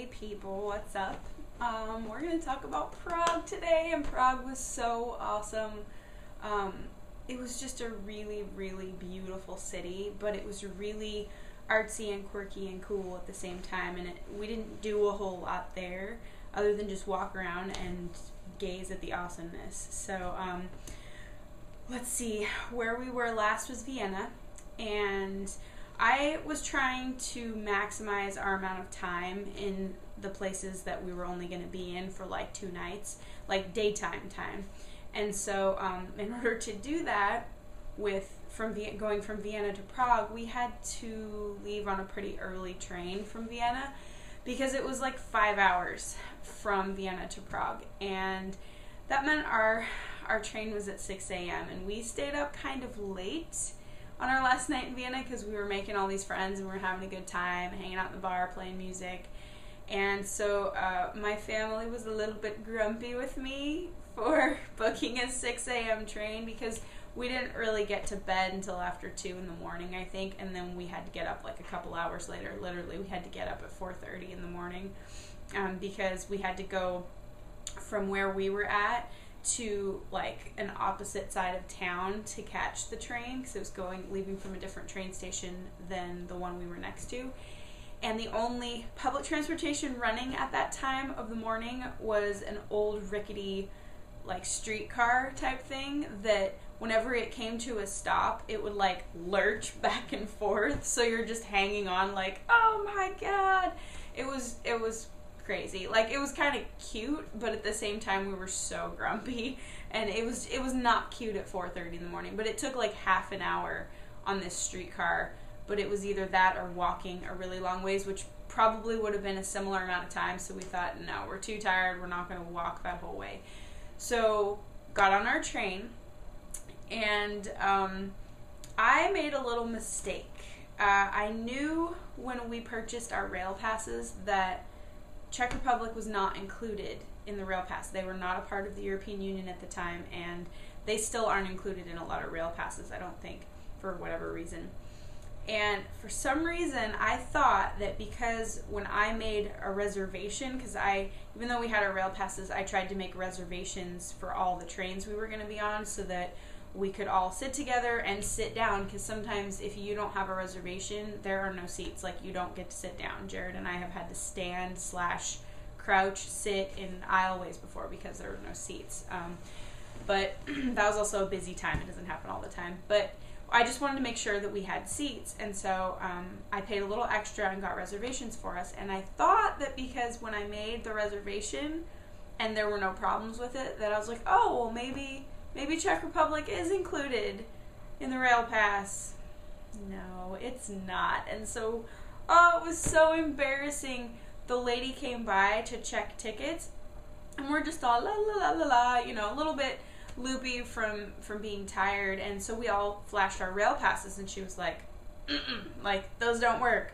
Hey people, what's up? We're going to talk about Prague today, and Prague was so awesome. It was just a really, really beautiful city, but it was really artsy and quirky and cool at the same time, and we didn't do a whole lot there other than just walk around and gaze at the awesomeness. So let's see, where we were last was Vienna, and I was trying to maximize our amount of time in the places that we were only going to be in for like 2 nights, like daytime time. And so in order to do that, going from Vienna to Prague, we had to leave on a pretty early train from Vienna because it was like 5 hours from Vienna to Prague. And that meant our train was at 6 a.m. and we stayed up kind of late on our last night in Vienna because we were making all these friends and we were having a good time, hanging out in the bar, playing music. And so my family was a little bit grumpy with me for booking a 6 a.m. train because we didn't really get to bed until after 2 in the morning, I think, and then we had to get up like a couple hours later. Literally, we had to get up at 4:30 in the morning because we had to go from where we were at to like an opposite side of town to catch the train because it was leaving from a different train station than the one we were next to. And the only public transportation running at that time of the morning was an old rickety like streetcar type thing that whenever it came to a stop it would like lurch back and forth, so you're just hanging on like, oh my god. It was crazy. Like, it was kind of cute, but at the same time we were so grumpy, and it was not cute at 4:30 in the morning. But it took like half an hour on this streetcar, but it was either that or walking a really long ways, which probably would have been a similar amount of time. So we thought, no, we're too tired, we're not going to walk that whole way. So got on our train, and I made a little mistake. I knew when we purchased our rail passes that Czech Republic was not included in the rail pass. They were not a part of the European Union at the time, and they still aren't included in a lot of rail passes, I don't think, for whatever reason. And for some reason, I thought that because when I made a reservation, because even though we had our rail passes, I tried to make reservations for all the trains we were going to be on so that we could all sit together and sit down, because sometimes if you don't have a reservation, there are no seats. Like, you don't get to sit down. Jared and I have had to stand / crouch, sit in aisleways before because there were no seats. But that was also a busy time. It doesn't happen all the time. But I just wanted to make sure that we had seats, and so I paid a little extra and got reservations for us. And I thought that because when I made the reservation and there were no problems with it, that I was like, oh, well, maybe Czech Republic is included in the rail pass. No, it's not. And so, it was so embarrassing. The lady came by to check tickets, and we're just all la la la la la, a little bit loopy from being tired. And so we all flashed our rail passes, and she was like, like, those don't work.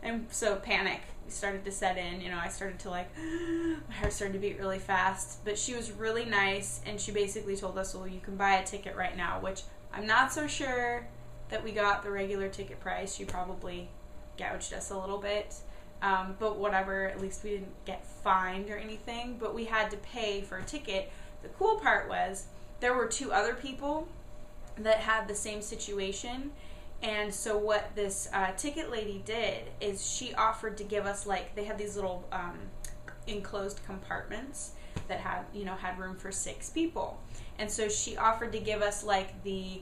And so panic started to set in. I started to like, my heart started to beat really fast. But she was really nice, and she basically told us, well, you can buy a ticket right now, which I'm not so sure that we got the regular ticket price. She probably gouged us a little bit. But whatever, at least we didn't get fined or anything. But we had to pay for a ticket. The cool part was there were 2 other people that had the same situation. And so what this ticket lady did is she offered to give us, like, they had these little enclosed compartments that had room for 6 people. And so she offered to give us like the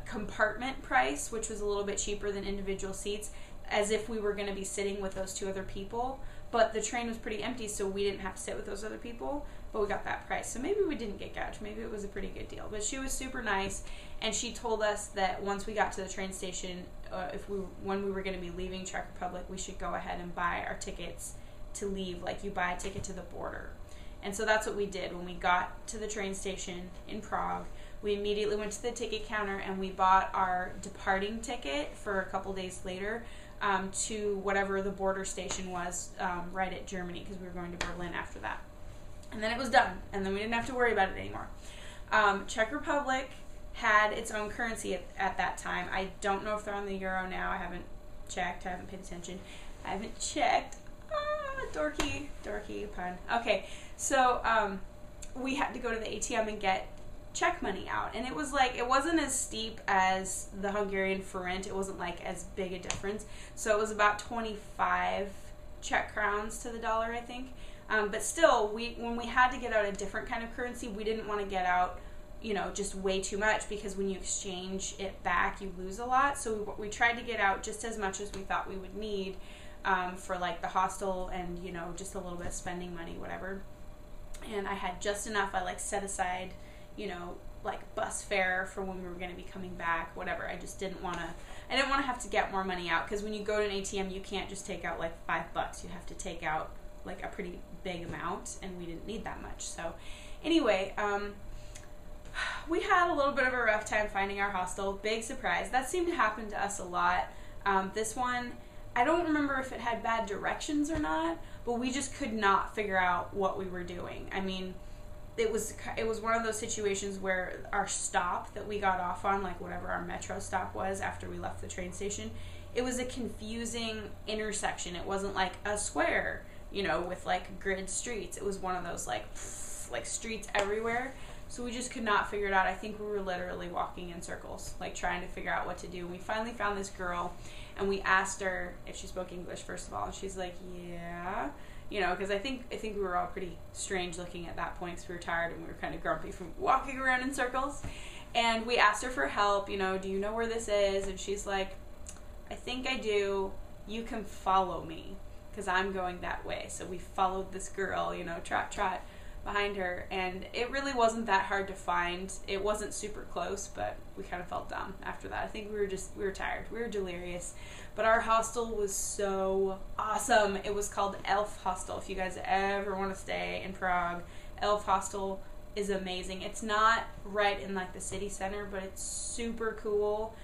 compartment price, which was a little bit cheaper than individual seats, as if we were going to be sitting with those 2 other people. But the train was pretty empty, so we didn't have to sit with those other people, but we got that price. So maybe we didn't get gouged. Maybe it was a pretty good deal. But she was super nice, and she told us that once we got to the train station, when we were going to be leaving Czech Republic, we should go ahead and buy our tickets to leave. Like, you buy a ticket to the border. And so that's what we did. When we got to the train station in Prague, we immediately went to the ticket counter and we bought our departing ticket for a couple days later to whatever the border station was right at Germany, because we were going to Berlin after that. And then it was done, and then we didn't have to worry about it anymore. Czech Republic had its own currency at that time. I don't know if they're on the euro now. I haven't checked. I haven't paid attention. I haven't checked. Dorky pun. Okay, so we had to go to the ATM and get check money out, and it was like, it wasn't as steep as the Hungarian forint. It wasn't like as big a difference, so it was about 25 Czech crowns to the dollar, I think. But still, when we had to get out a different kind of currency, we didn't want to get out, you know, just way too much, because when you exchange it back, you lose a lot. So we tried to get out just as much as we thought we would need for like the hostel and, you know, just a little bit of spending money, whatever. And I had just enough. I like set aside, you know, like bus fare for when we were going to be coming back, whatever. I just didn't want to, I didn't want to have to get more money out, because when you go to an ATM, you can't just take out like $5. You have to take out like a pretty big amount, and we didn't need that much. So anyway, we had a little bit of a rough time finding our hostel. Big surprise. That seemed to happen to us a lot. This one, I don't remember if it had bad directions or not, but we just could not figure out what we were doing. I mean, it was one of those situations where our stop that we got off on, like whatever our metro stop was after we left the train station, it was a confusing intersection. It wasn't like a square, you know, with like grid streets. It was one of those like streets everywhere. So we just could not figure it out. I think we were literally walking in circles, like trying to figure out what to do. We finally found this girl, and we asked her if she spoke English, first of all, and she's like, yeah. You know, because I think we were all pretty strange looking at that point, because we were tired and we were kind of grumpy from walking around in circles. And we asked her for help, you know, do you know where this is? And she's like, I think I do. You can follow me, because I'm going that way. So we followed this girl, you know, trot behind her, and it really wasn't that hard to find. It wasn't super close, but we kind of felt dumb after that. I think we were tired. We were delirious. But our hostel was so awesome. It was called Elf Hostel. If you guys ever want to stay in Prague, Elf Hostel is amazing. It's not right in like the city center, but it's super cool.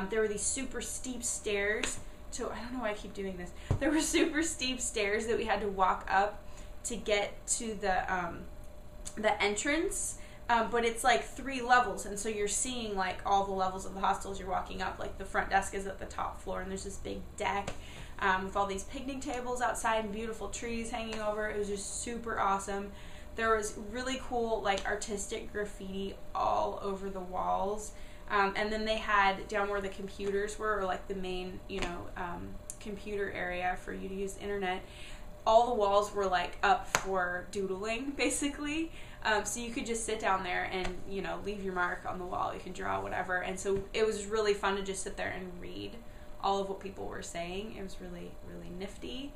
There were these super steep stairs to, I don't know why I keep doing this. There were super steep stairs that we had to walk up to get to the entrance, but it's like 3 levels, and so you're seeing like all the levels of the hostels you're walking up. Like the front desk is at the top floor, and there's this big deck with all these picnic tables outside and beautiful trees hanging over. It was just super awesome. There was really cool like artistic graffiti all over the walls, and then they had down where the computers were, or like the main, you know, computer area for you to use the internet. All the walls were like up for doodling, basically. So you could just sit down there and, you know, leave your mark on the wall. You can draw whatever. And so it was really fun to just sit there and read all of what people were saying. It was really, really nifty.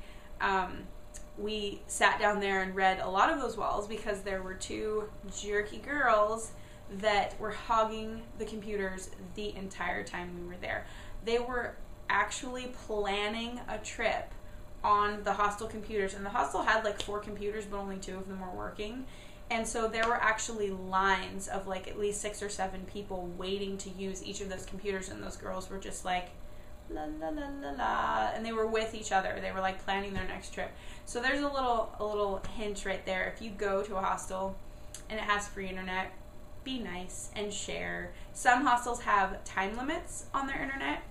We sat down there and read a lot of those walls, because there were 2 jerky girls that were hogging the computers the entire time we were there. They were actually planning a trip on the hostel computers, and the hostel had like 4 computers, but only 2 of them were working. And so there were actually lines of like at least 6 or 7 people waiting to use each of those computers, and those girls were just like la la la la la, and they were with each other. They were like planning their next trip. So there's a little hint right there. If you go to a hostel and it has free internet, be nice and share. Some hostels have time limits on their internet,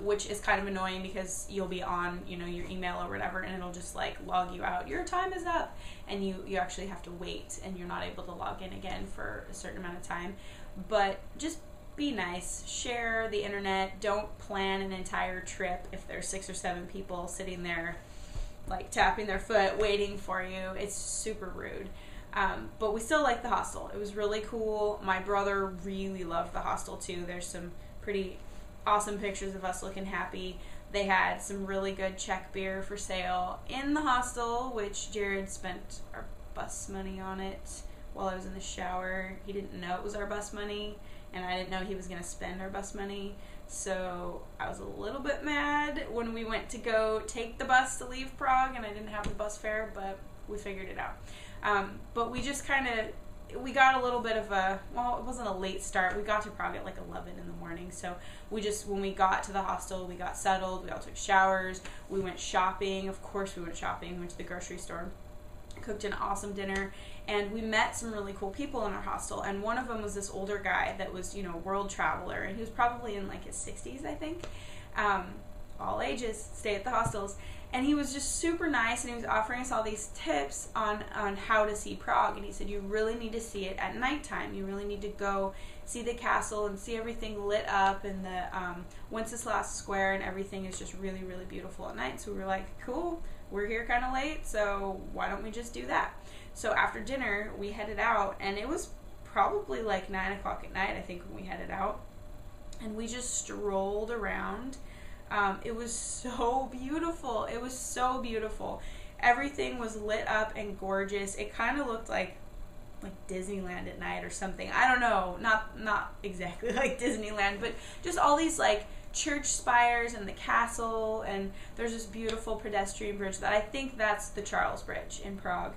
which is kind of annoying, because you'll be on, you know, your email or whatever, and it'll just like log you out. Your time is up, and you actually have to wait, and you're not able to log in again for a certain amount of time. But just be nice, share the internet. Don't plan an entire trip if there's 6 or 7 people sitting there like tapping their foot waiting for you. It's super rude. But we still liked the hostel. It was really cool. My brother really loved the hostel too. There's some pretty awesome pictures of us looking happy. They had some really good Czech beer for sale in the hostel, which Jared spent our bus money on it while I was in the shower. He didn't know it was our bus money, and I didn't know he was going to spend our bus money. So I was a little bit mad when we went to go take the bus to leave Prague, and I didn't have the bus fare, but we figured it out. But we just kind of, we got a little bit of a, well, it wasn't a late start. We got to Prague at like 11 in the morning. So we just, when we got to the hostel, we got settled. We all took showers. We went shopping. Of course we went shopping. We went to the grocery store. Cooked an awesome dinner. And we met some really cool people in our hostel. And one of them was this older guy that was, you know, a world traveler. And he was probably in like his 60s, I think. All ages stay at the hostels. And he was just super nice, and he was offering us all these tips on how to see Prague. And he said, you really need to see it at nighttime. You really need to go see the castle and see everything lit up, and the Wenceslas Square and everything is just really, really beautiful at night. So we were like, cool, we're here kind of late, so why don't we just do that? So after dinner, we headed out, and it was probably like 9 o'clock at night, I think, when we headed out. And we just strolled around. It was so beautiful. It was so beautiful. Everything was lit up and gorgeous. It kind of looked like Disneyland at night or something. I don't know. Not exactly like Disneyland, but just all these like church spires and the castle, and there's this beautiful pedestrian bridge that I think that's the Charles Bridge in Prague,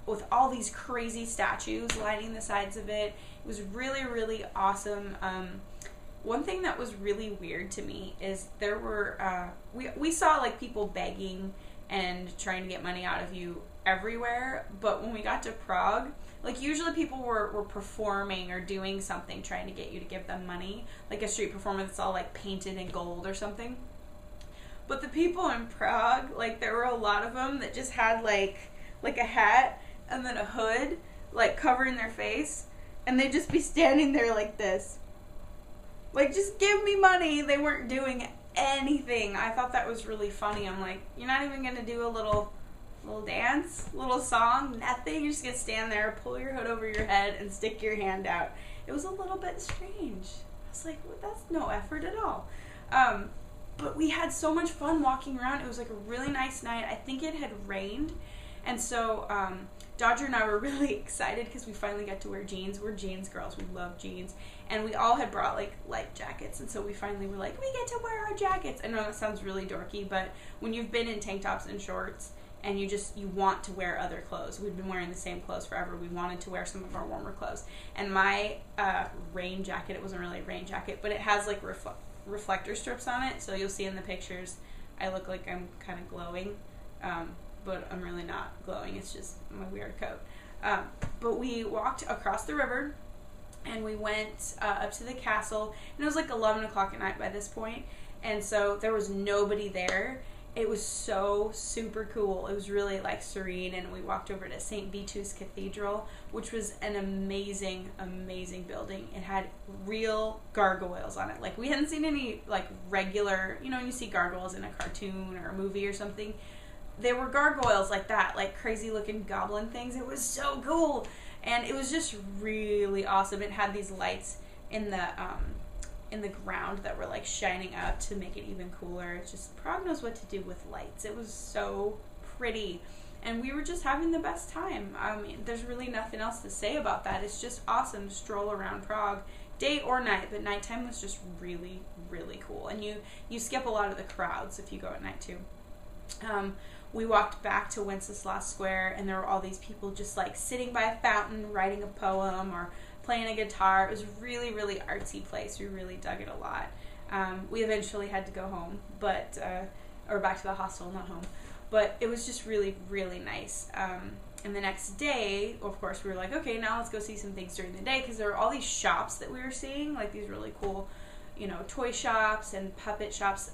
with all these crazy statues lining the sides of it. It was really, really awesome. One thing that was really weird to me is there were, we saw like people begging and trying to get money out of you everywhere, but when we got to Prague, like usually people were performing or doing something trying to get you to give them money, like a street performance that's all like painted in gold or something. But the people in Prague, like there were a lot of them that just had like a hat and then a hood like covering their face, and they'd just be standing there like this. Like, just give me money. They weren't doing anything. I thought that was really funny. I'm like, you're not even going to do a little dance, little song, nothing. You're just going to stand there, pull your hood over your head, and stick your hand out. It was a little bit strange. I was like, well, that's no effort at all. But we had so much fun walking around. It was like a really nice night. I think it had rained. And so Dodger and I were really excited because we finally got to wear jeans. We're jeans girls. We love jeans. And we all had brought like light jackets. And so we finally were like, we get to wear our jackets. I know that sounds really dorky, but when you've been in tank tops and shorts and you want to wear other clothes. We've been wearing the same clothes forever. We wanted to wear some of our warmer clothes. And my rain jacket, it wasn't really a rain jacket, but it has like reflector strips on it. So you'll see in the pictures, I look like I'm kind of glowing. But I'm really not glowing. It's just my weird coat. But we walked across the river, and we went up to the castle, and it was like 11 o'clock at night by this point, and so there was nobody there. It was so super cool. It was really like serene, and we walked over to St. Vitus's Cathedral, which was an amazing, amazing building. It had real gargoyles on it. Like, we hadn't seen any like regular, you know, you see gargoyles in a cartoon or a movie or something. There were gargoyles like that, like crazy looking goblin things. It was so cool, and it was just really awesome. It had these lights in the ground that were like shining up to make it even cooler. It's just, Prague knows what to do with lights. It was so pretty, and we were just having the best time. I mean, there's really nothing else to say about that. It's just awesome to stroll around Prague, day or night, but nighttime was just really, really cool. And you skip a lot of the crowds if you go at night too. We walked back to Wenceslas Square, and there were all these people just like sitting by a fountain, writing a poem or playing a guitar. It was a really, really artsy place. We really dug it a lot. We eventually had to go home, but or back to the hostel, not home. But it was just really, really nice. And the next day, of course, we were like, okay, now let's go see some things during the day, because there were all these shops that we were seeing, like these really cool, you know, toy shops and puppet shops.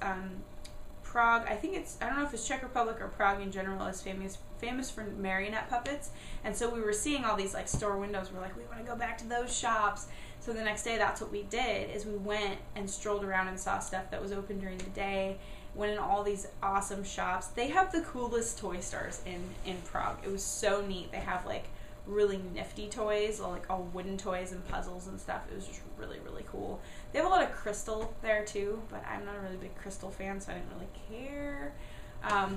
Prague, I don't know if it's Czech Republic or Prague in general, is famous for marionette puppets, and so we were seeing all these like store windows. We're like, we want to go back to those shops. So the next day, that's what we did, is we went and strolled around and saw stuff that was open during the day, went in all these awesome shops. They have the coolest toy stores in Prague. It was so neat. They have like really nifty toys, like all wooden toys and puzzles and stuff. It was just really, really cool. They have a lot of crystal there too, but I'm not a really big crystal fan, so I didn't really care.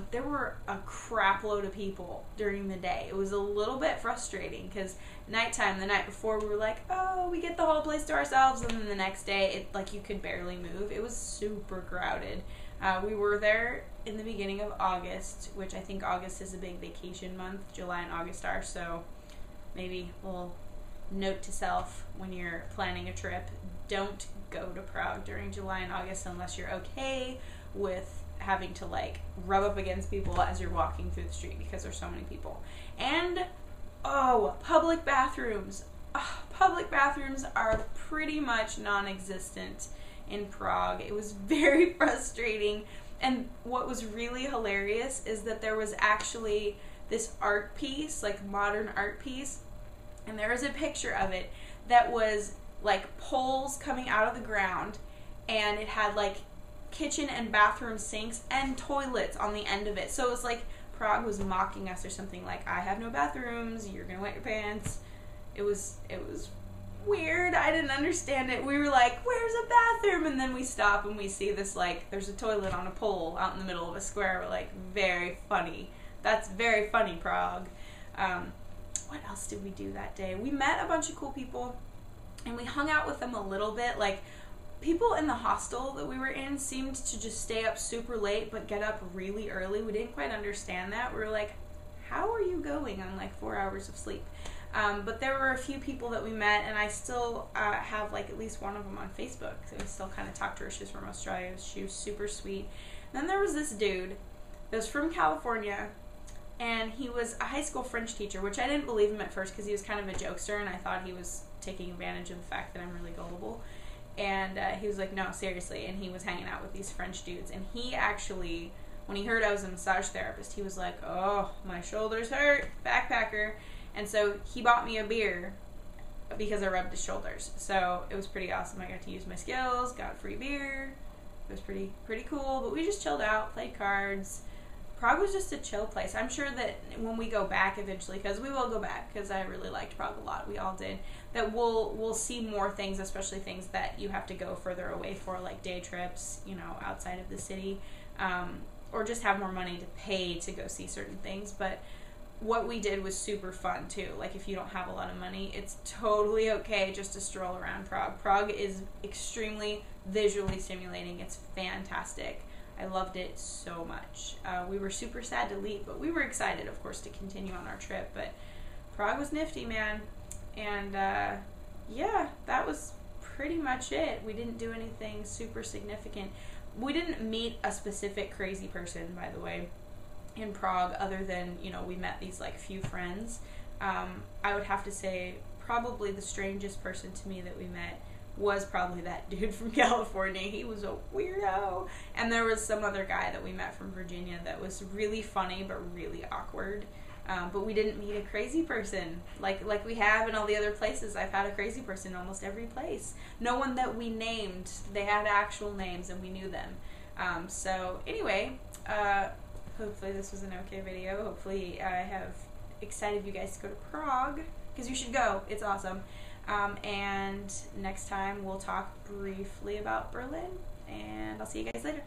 There were a crap load of people during the day. It was a little bit frustrating because nighttime, the night before, we were like, oh, we get the whole place to ourselves, and then the next day, it like you could barely move. It was super crowded. We were there in the beginning of August, which I think August is a big vacation month. July and August are, so maybe a little note to self when you're planning a trip: don't go to Prague during July and August unless you're okay with having to like rub up against people as you're walking through the street, because there's so many people. And public bathrooms. Public bathrooms are pretty much non-existent in Prague. It was very frustrating. And what was really hilarious is that there was actually this art piece, like modern art piece, and there was a picture of it that was like poles coming out of the ground, and it had like kitchen and bathroom sinks and toilets on the end of it. So it was like Prague was mocking us or something, like, I have no bathrooms, you're gonna wet your pants. It was weird. I didn't understand it. We were like, where's a bathroom? And then we stop and we see this, like, there's a toilet on a pole out in the middle of a square. We're like, very funny. That's very funny, Prague. What else did we do that day? We met a bunch of cool people and we hung out with them a little bit. Like, people in the hostel that we were in seemed to just stay up super late but get up really early. We didn't quite understand that. We were like, how are you going on like 4 hours of sleep? But there were a few people that we met, and I still have like at least one of them on Facebook. So I still kind of talk to her. She's from Australia. She was super sweet. And then there was this dude that was from California, and he was a high school French teacher, which I didn't believe him at first because he was kind of a jokester, and I thought he was taking advantage of the fact that I'm really gullible. And he was like, no, seriously. And he was hanging out with these French dudes. And he actually, when he heard I was a massage therapist, he was like, oh, my shoulders hurt, backpacker. And so he bought me a beer because I rubbed his shoulders. So it was pretty awesome. I got to use my skills, got free beer. It was pretty cool. But we just chilled out, played cards. Prague was just a chill place. I'm sure that when we go back eventually, because we will go back, because I really liked Prague a lot. We all did. That we'll see more things, especially things that you have to go further away for, like day trips, you know, outside of the city, or just have more money to pay to go see certain things. But what we did was super fun too. Like, if you don't have a lot of money, it's totally okay just to stroll around Prague. Prague is extremely visually stimulating. It's fantastic. I loved it so much. We were super sad to leave, but we were excited, of course, to continue on our trip. But Prague was nifty, man. And yeah, that was pretty much it. We didn't do anything super significant. We didn't meet a specific crazy person, by the way, in Prague, other than, you know, we met these like few friends. I would have to say probably the strangest person to me that we met was probably that dude from California. He was a weirdo. And there was some other guy that we met from Virginia that was really funny but really awkward. But we didn't meet a crazy person like we have in all the other places. I've had a crazy person in almost every place. No one that we named. They had actual names and we knew them. So anyway, hopefully this was an okay video. Hopefully I have excited you guys to go to Prague, because you should go. It's awesome. And next time we'll talk briefly about Berlin, and I'll see you guys later.